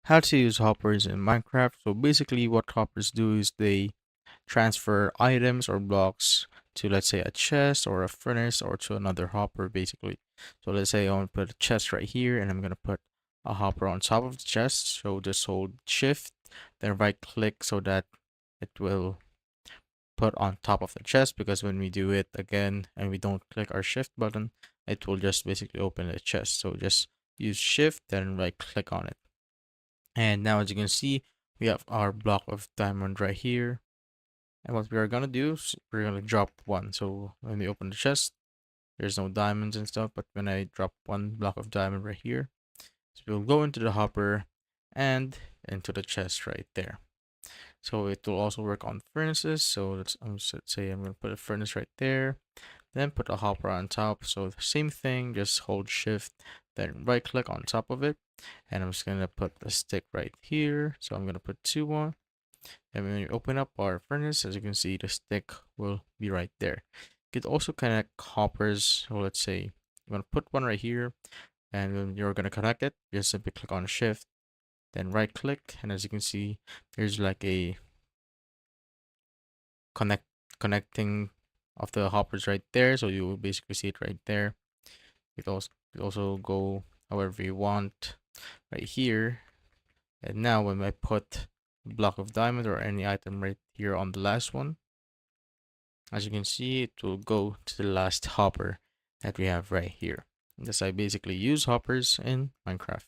how to use hoppers in Minecraft. So basically what hoppers do is they transfer items or blocks to, let's say, a chest or a furnace or to another hopper basically. So let's say I want to put a chest right here and I'm going to put a hopper on top of the chest. So just hold shift, then right click so that it will put on top of the chest, because when we do it again and we don't click our shift button, it will just basically open the chest. So just use shift, then right click on it. And now as you can see, we have our block of diamond right here. And what we are gonna do is we're gonna drop one. So when we open the chest, there's no diamonds and stuff, but when I drop one block of diamond right here, so we'll go into the hopper and into the chest right there. So it will also work on furnaces. So let's say I'm gonna put a furnace right there, then put a hopper on top. So the same thing, just hold shift, then right click on top of it. And I'm just gonna put a stick right here. So I'm gonna put two on. And when you open up our furnace, as you can see, the stick will be right there. You could also connect hoppers. So let's say you want to put one right here, and when you're gonna connect it, just simply click on shift, then right click, and as you can see, there's like a connect connecting of the hoppers right there. So you will basically see it right there. You could also go however you want right here. And now when I put a block of diamond or any item right here on the last one, as you can see, it will go to the last hopper that we have right here. Thus, I basically use hoppers in Minecraft.